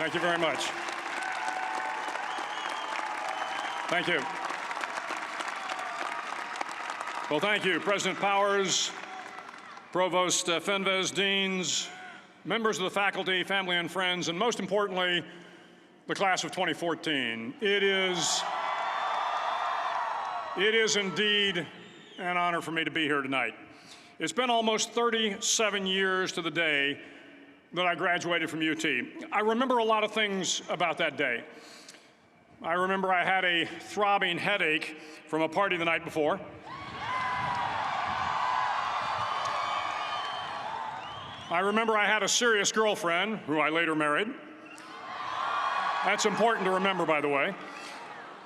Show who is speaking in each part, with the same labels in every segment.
Speaker 1: Thank you very much. Thank you. Well, thank you, President Powers, Provost Fenves, deans, members of the faculty, family and friends, and most importantly, the class of 2014. It is indeed an honor for me to be here tonight. It's been almost 37 years to the day that I graduated from UT. I remember a lot of things about that day. I remember I had a throbbing headache from a party the night before. I remember I had a serious girlfriend, who I later married. That's important to remember, by the way.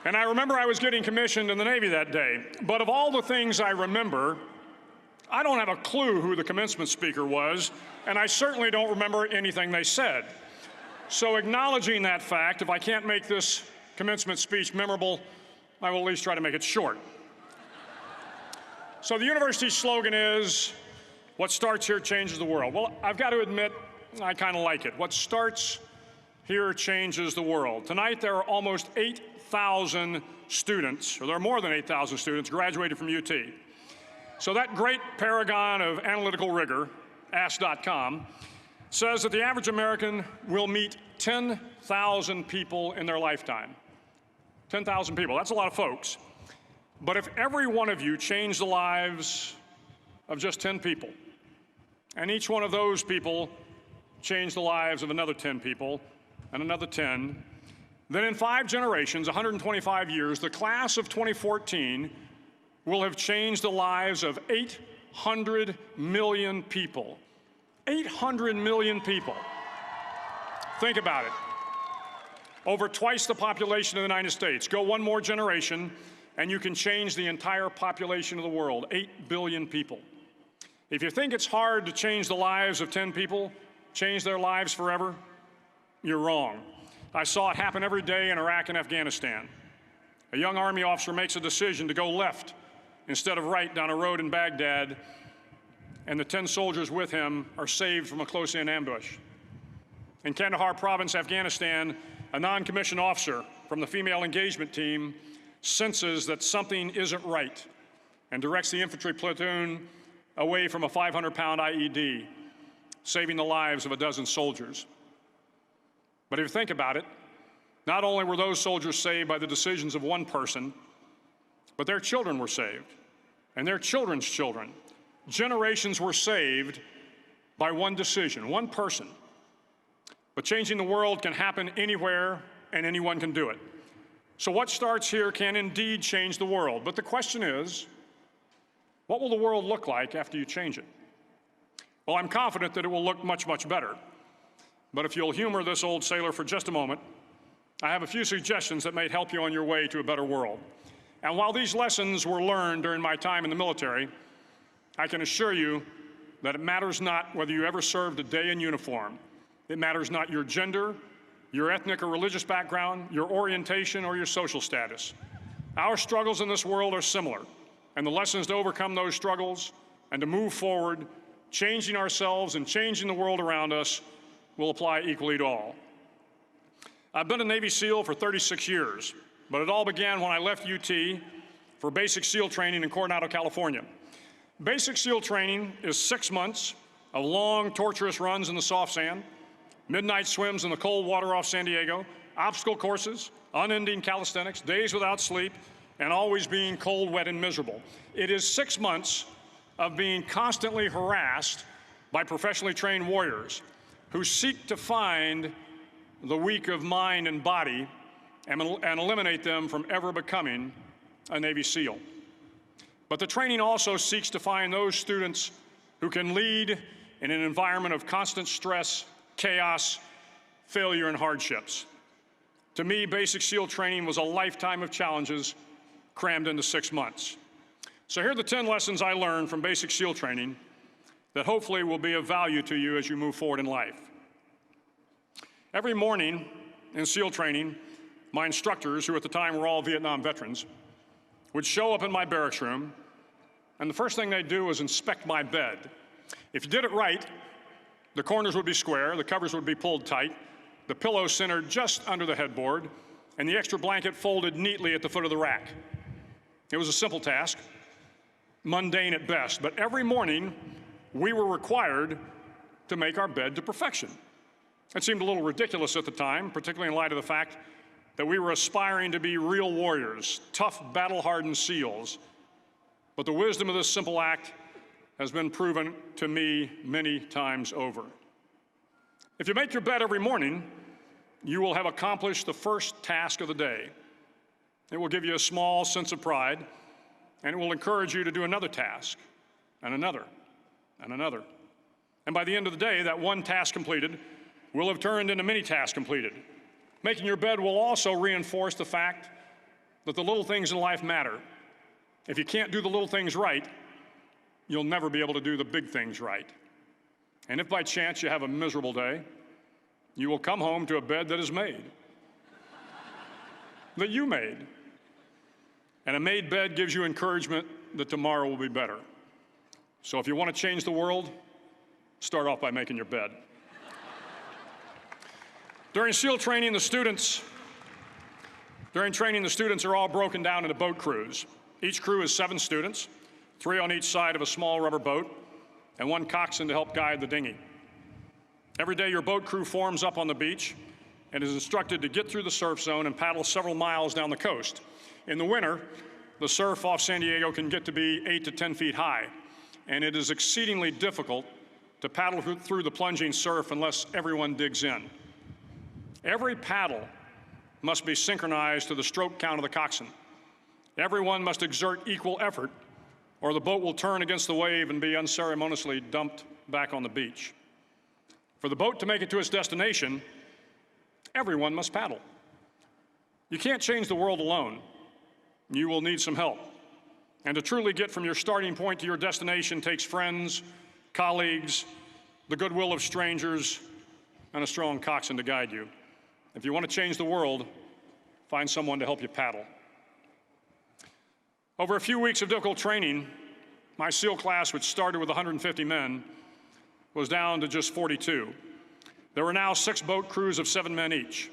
Speaker 1: And I remember I was getting commissioned in the Navy that day. But of all the things I remember, I don't have a clue who the commencement speaker was, and I certainly don't remember anything they said. So acknowledging that fact, if I can't make this commencement speech memorable, I will at least try to make it short. So the university's slogan is, what starts here changes the world. Well, I've got to admit, I kind of like it. What starts here changes the world. Tonight, there are almost 8,000 students, or there are more than 8,000 students graduated from UT. So that great paragon of analytical rigor, Ask.com, says that the average American will meet 10,000 people in their lifetime. 10,000 people, that's a lot of folks. But if every one of you changed the lives of just 10 people, and each one of those people changed the lives of another 10 people, and another 10, then in 5 generations, 125 years, the class of 2014 will have changed the lives of 800 million people. 800 million people. Think about it. Over twice the population of the United States. Go one more generation, and you can change the entire population of the world, 8 billion people. If you think it's hard to change the lives of 10 people, change their lives forever, you're wrong. I saw it happen every day in Iraq and Afghanistan. A young Army officer makes a decision to go left instead of right down a road in Baghdad, and the 10 soldiers with him are saved from a close-in ambush. In Kandahar province, Afghanistan, a non-commissioned officer from the female engagement team senses that something isn't right and directs the infantry platoon away from a 500-pound IED, saving the lives of a dozen soldiers. But if you think about it, not only were those soldiers saved by the decisions of one person, but their children were saved, and their children's children. Generations were saved by one decision, one person. But changing the world can happen anywhere, and anyone can do it. So what starts here can indeed change the world. But the question is, what will the world look like after you change it? Well, I'm confident that it will look much, much better. But if you'll humor this old sailor for just a moment, I have a few suggestions that may help you on your way to a better world. And while these lessons were learned during my time in the military, I can assure you that it matters not whether you ever served a day in uniform. It matters not your gender, your ethnic or religious background, your orientation, or your social status. Our struggles in this world are similar, and the lessons to overcome those struggles and to move forward, changing ourselves and changing the world around us, will apply equally to all. I've been a Navy SEAL for 36 years, but it all began when I left UT for basic SEAL training in Coronado, California. Basic SEAL training is 6 months of long, torturous runs in the soft sand, midnight swims in the cold water off San Diego, obstacle courses, unending calisthenics, days without sleep, and always being cold, wet, and miserable. It is 6 months of being constantly harassed by professionally trained warriors who seek to find the weak of mind and body and eliminate them from ever becoming a Navy SEAL. But the training also seeks to find those students who can lead in an environment of constant stress, chaos, failure, and hardships. To me, basic SEAL training was a lifetime of challenges crammed into 6 months. So here are the 10 lessons I learned from basic SEAL training that hopefully will be of value to you as you move forward in life. Every morning in SEAL training, my instructors, who at the time were all Vietnam veterans, would show up in my barracks room, and the first thing they'd do was inspect my bed. If you did it right, the corners would be square, the covers would be pulled tight, the pillow centered just under the headboard, and the extra blanket folded neatly at the foot of the rack. It was a simple task, mundane at best, but every morning we were required to make our bed to perfection. It seemed a little ridiculous at the time, particularly in light of the fact that we were aspiring to be real warriors, tough, battle-hardened SEALs. But the wisdom of this simple act has been proven to me many times over. If you make your bed every morning, you will have accomplished the first task of the day. It will give you a small sense of pride, and it will encourage you to do another task, and another, and another. And by the end of the day, that one task completed will have turned into many tasks completed. Making your bed will also reinforce the fact that the little things in life matter. If you can't do the little things right, you'll never be able to do the big things right. And if by chance you have a miserable day, you will come home to a bed that is made, that you made. And a made bed gives you encouragement that tomorrow will be better. So if you want to change the world, start off by making your bed. During SEAL training, the students are all broken down into boat crews. Each crew is 7 students, 3 on each side of a small rubber boat, and 1 coxswain to help guide the dinghy. Every day, your boat crew forms up on the beach and is instructed to get through the surf zone and paddle several miles down the coast. In the winter, the surf off San Diego can get to be 8 to 10 feet high, and it is exceedingly difficult to paddle through the plunging surf unless everyone digs in. Every paddle must be synchronized to the stroke count of the coxswain. Everyone must exert equal effort, or the boat will turn against the wave and be unceremoniously dumped back on the beach. For the boat to make it to its destination, everyone must paddle. You can't change the world alone. You will need some help. And to truly get from your starting point to your destination takes friends, colleagues, the goodwill of strangers, and a strong coxswain to guide you. If you want to change the world, find someone to help you paddle. Over a few weeks of difficult training, my SEAL class, which started with 150 men, was down to just 42. There were now 6 boat crews of 7 men each.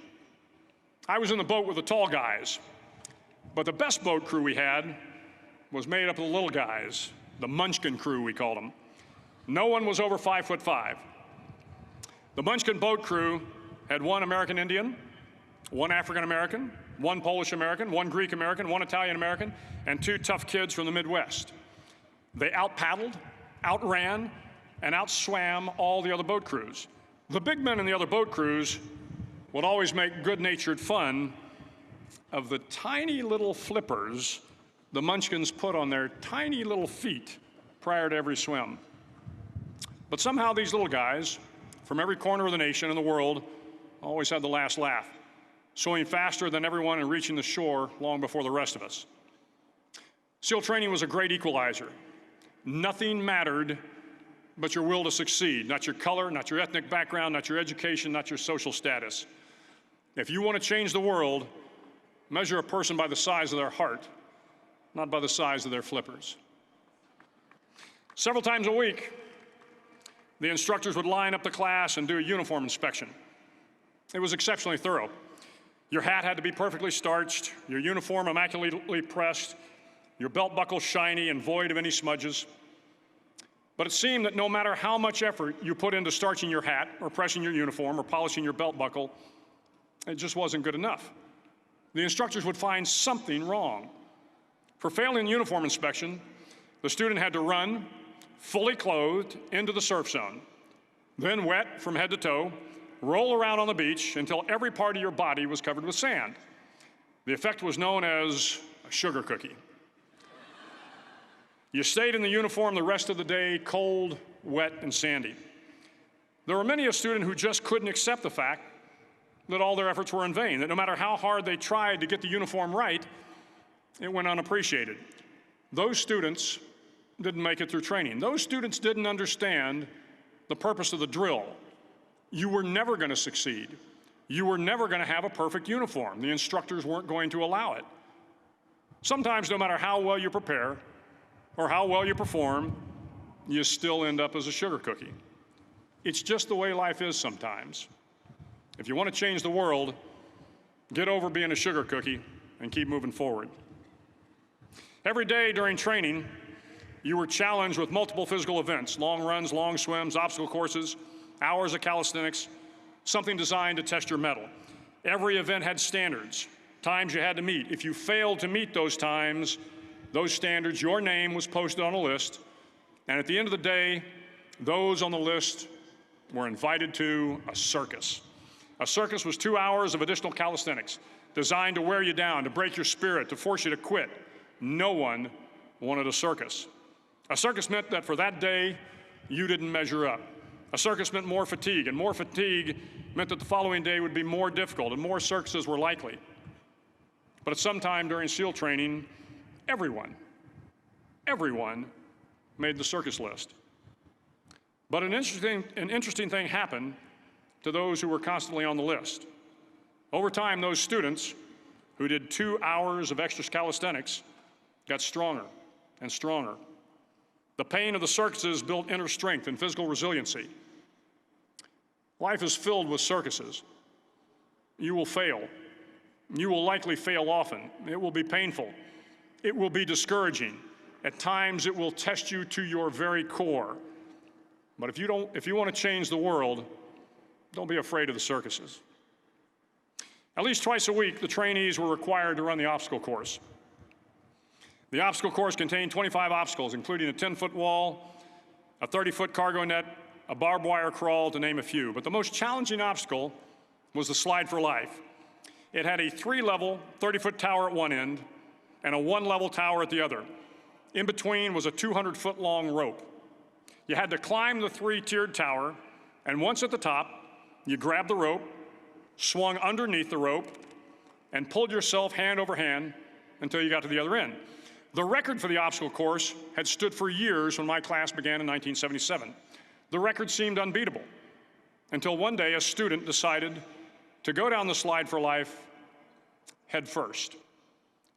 Speaker 1: I was in the boat with the tall guys, but the best boat crew we had was made up of the little guys, the Munchkin crew, we called them. No one was over 5'5". The Munchkin boat crew had 1 American Indian, 1 African American, 1 Polish American, 1 Greek American, 1 Italian American, and 2 tough kids from the Midwest. They out-paddled, outran, and outswam all the other boat crews. The big men in the other boat crews would always make good-natured fun of the tiny little flippers the Munchkins put on their tiny little feet prior to every swim. But somehow these little guys from every corner of the nation and the world always had the last laugh, swimming faster than everyone and reaching the shore long before the rest of us. SEAL training was a great equalizer. Nothing mattered but your will to succeed, not your color, not your ethnic background, not your education, not your social status. If you want to change the world, measure a person by the size of their heart, not by the size of their flippers. Several times a week, the instructors would line up the class and do a uniform inspection. It was exceptionally thorough. Your hat had to be perfectly starched, your uniform immaculately pressed, your belt buckle shiny and void of any smudges. But it seemed that no matter how much effort you put into starching your hat or pressing your uniform or polishing your belt buckle, it just wasn't good enough. The instructors would find something wrong. For failing the uniform inspection, the student had to run, fully clothed, into the surf zone, then wet from head to toe, roll around on the beach until every part of your body was covered with sand. The effect was known as a sugar cookie. You stayed in the uniform the rest of the day, cold, wet, and sandy. There were many a student who just couldn't accept the fact that all their efforts were in vain, that no matter how hard they tried to get the uniform right, it went unappreciated. Those students didn't make it through training. Those students didn't understand the purpose of the drill. You were never going to succeed. You were never going to have a perfect uniform. The instructors weren't going to allow it. Sometimes, no matter how well you prepare or how well you perform, you still end up as a sugar cookie. It's just the way life is sometimes. If you want to change the world, get over being a sugar cookie and keep moving forward. Every day during training, you were challenged with multiple physical events: long runs, long swims, obstacle courses, hours of calisthenics, something designed to test your mettle. Every event had standards, times you had to meet. If you failed to meet those times, those standards, your name was posted on a list, and at the end of the day, those on the list were invited to a circus. A circus was 2 hours of additional calisthenics, designed to wear you down, to break your spirit, to force you to quit. No one wanted a circus. A circus meant that for that day, you didn't measure up. A circus meant more fatigue, and more fatigue meant that the following day would be more difficult, and more circuses were likely. But at some time during SEAL training, everyone made the circus list. But an interesting thing happened to those who were constantly on the list. Over time, those students who did 2 hours of extra calisthenics got stronger and stronger. The pain of the circuses built inner strength and physical resiliency. Life is filled with circuses. You will fail. You will likely fail often. It will be painful. It will be discouraging. At times, it will test you to your very core. But if you want to change the world, don't be afraid of the circuses. At least twice a week, the trainees were required to run the obstacle course. The obstacle course contained 25 obstacles, including a 10-foot wall, a 30-foot cargo net, a barbed wire crawl, to name a few. But the most challenging obstacle was the slide for life. It had a 3-level, 30-foot tower at one end and a 1-level tower at the other. In between was a 200-foot-long rope. You had to climb the 3-tiered tower, and once at the top, you grabbed the rope, swung underneath the rope, and pulled yourself hand over hand until you got to the other end. The record for the obstacle course had stood for years when my class began in 1977. The record seemed unbeatable until one day a student decided to go down the slide for life head first.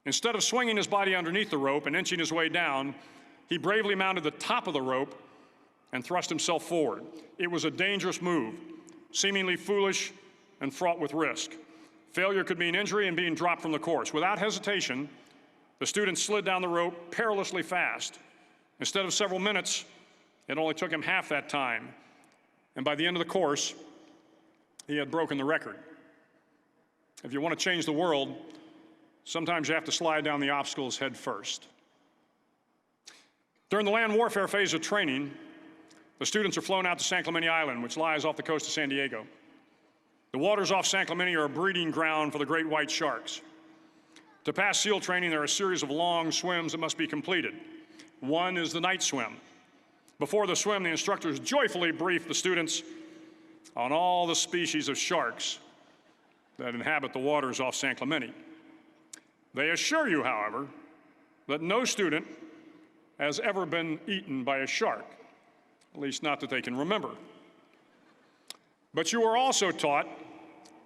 Speaker 1: Instead of swinging his body underneath the rope and inching his way down, he bravely mounted the top of the rope and thrust himself forward. It was a dangerous move, seemingly foolish and fraught with risk. Failure could mean injury and being dropped from the course. Without hesitation, the student slid down the rope perilously fast. Instead of several minutes, it only took him half that time. And by the end of the course, he had broken the record. If you want to change the world, sometimes you have to slide down the obstacles head first. During the land warfare phase of training, the students are flown out to San Clemente Island, which lies off the coast of San Diego. The waters off San Clemente are a breeding ground for the great white sharks. To pass SEAL training, there are a series of long swims that must be completed. One is the night swim. Before the swim, the instructors joyfully brief the students on all the species of sharks that inhabit the waters off San Clemente. They assure you, however, that no student has ever been eaten by a shark, at least not that they can remember. But you are also taught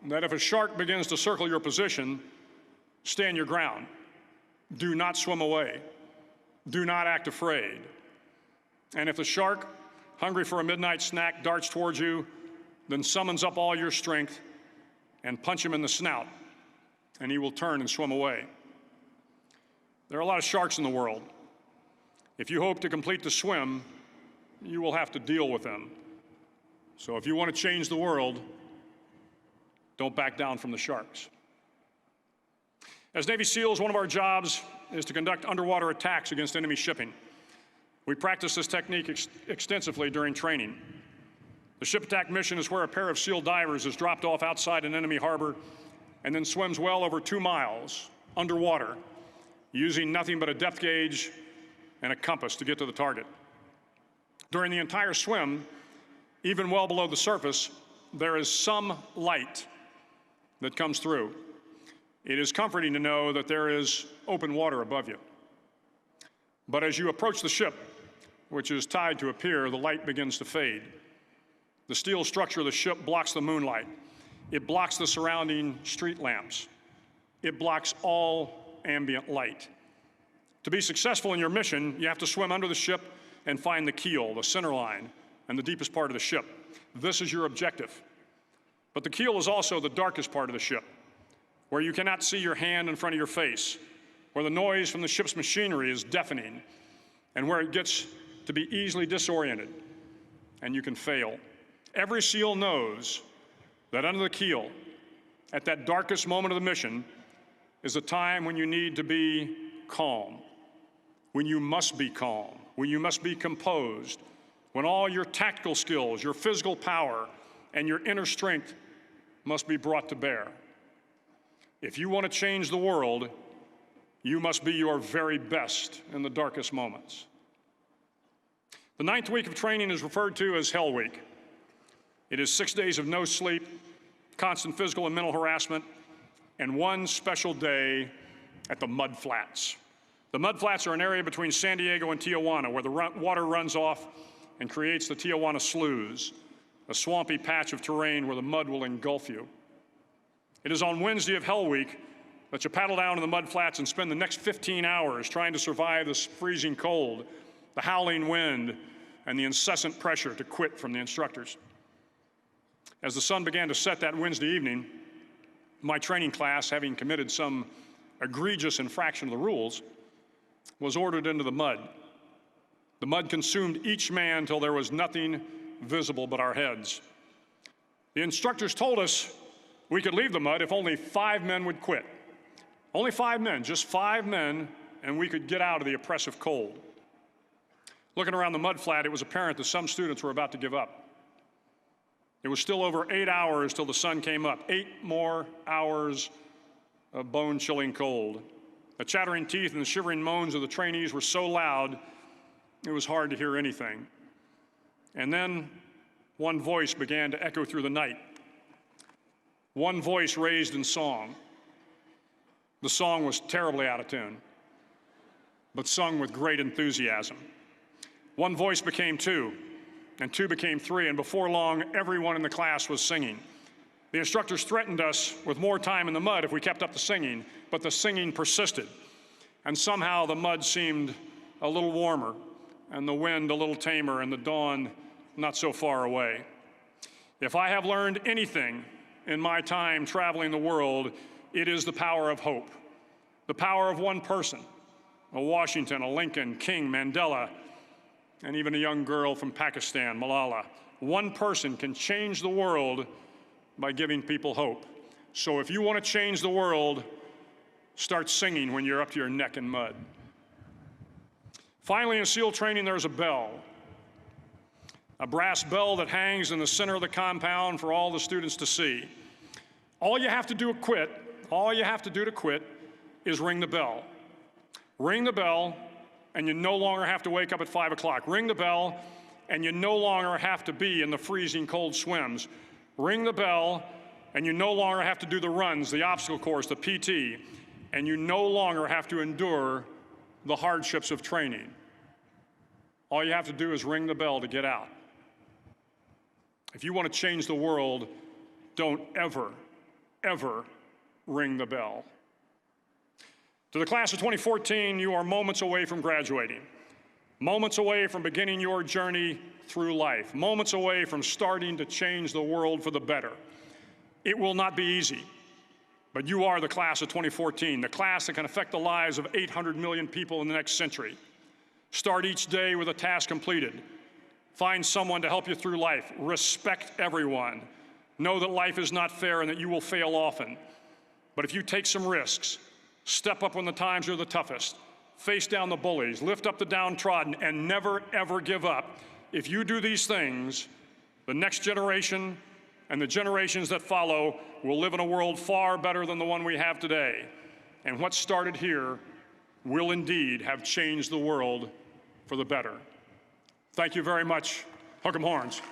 Speaker 1: that if a shark begins to circle your position, stand your ground. Do not swim away. Do not act afraid. And if the shark, hungry for a midnight snack, darts towards you, then summons up all your strength and punch him in the snout, and he will turn and swim away. There are a lot of sharks in the world. If you hope to complete the swim, you will have to deal with them. So if you want to change the world, don't back down from the sharks. As Navy SEALs, one of our jobs is to conduct underwater attacks against enemy shipping. We practice this technique extensively during training. The ship attack mission is where a pair of SEAL divers is dropped off outside an enemy harbor and then swims well over 2 miles underwater, using nothing but a depth gauge and a compass to get to the target. During the entire swim, even well below the surface, there is some light that comes through. It is comforting to know that there is open water above you. But as you approach the ship, which is tied to a pier, the light begins to fade. The steel structure of the ship blocks the moonlight. It blocks the surrounding street lamps. It blocks all ambient light. To be successful in your mission, you have to swim under the ship and find the keel, the center line, and the deepest part of the ship. This is your objective. But the keel is also the darkest part of the ship, where you cannot see your hand in front of your face, where the noise from the ship's machinery is deafening, and where it gets to be easily disoriented, and you can fail. Every SEAL knows that under the keel, at that darkest moment of the mission, is a time when you need to be calm, when you must be calm, when you must be composed, when all your tactical skills, your physical power, and your inner strength must be brought to bear. If you want to change the world, you must be your very best in the darkest moments. The 9th week of training is referred to as Hell Week. It is 6 days of no sleep, constant physical and mental harassment, and one special day at the Mud Flats. The Mud Flats are an area between San Diego and Tijuana where the water runs off and creates the Tijuana Sloughs, a swampy patch of terrain where the mud will engulf you. It is on Wednesday of Hell Week that you paddle down to the Mud Flats and spend the next 15 hours trying to survive this freezing cold, the howling wind, and the incessant pressure to quit from the instructors. As the sun began to set that Wednesday evening, my training class, having committed some egregious infraction of the rules, was ordered into the mud. The mud consumed each man till there was nothing visible but our heads. The instructors told us we could leave the mud if only 5 men would quit. Only 5 men, just 5 men, and we could get out of the oppressive cold. Looking around the mud flat, it was apparent that some students were about to give up. It was still over 8 hours till the sun came up. 8 more hours of bone-chilling cold. The chattering teeth and the shivering moans of the trainees were so loud, it was hard to hear anything. And then one voice began to echo through the night. One voice raised in song. The song was terribly out of tune, but sung with great enthusiasm. One voice became 2, and 2 became 3, and before long, everyone in the class was singing. The instructors threatened us with more time in the mud if we kept up the singing, but the singing persisted. And somehow the mud seemed a little warmer, and the wind a little tamer, and the dawn not so far away. If I have learned anything in my time traveling the world, it is the power of hope, the power of one person, a Washington, a Lincoln, King, Mandela, and even a young girl from Pakistan, Malala. One person can change the world by giving people hope. So if you want to change the world, start singing when you're up to your neck in mud. Finally, in SEAL training, there's a bell. A brass bell that hangs in the center of the compound for all the students to see. All you have to do to quit is ring the bell. Ring the bell, and you no longer have to wake up at 5 o'clock. Ring the bell, and you no longer have to be in the freezing cold swims. Ring the bell, and you no longer have to do the runs, the obstacle course, the PT, and you no longer have to endure the hardships of training. All you have to do is ring the bell to get out. If you want to change the world, don't ever, ever ring the bell. To the class of 2014, you are moments away from graduating, moments away from beginning your journey through life, moments away from starting to change the world for the better. It will not be easy, but you are the class of 2014, the class that can affect the lives of 800 million people in the next century. Start each day with a task completed. Find someone to help you through life. Respect everyone. Know that life is not fair and that you will fail often. But if you take some risks, step up when the times are the toughest, face down the bullies, lift up the downtrodden, and never, ever give up. If you do these things, the next generation and the generations that follow will live in a world far better than the one we have today. And what started here will indeed have changed the world for the better. Thank you very much. Hook 'em horns.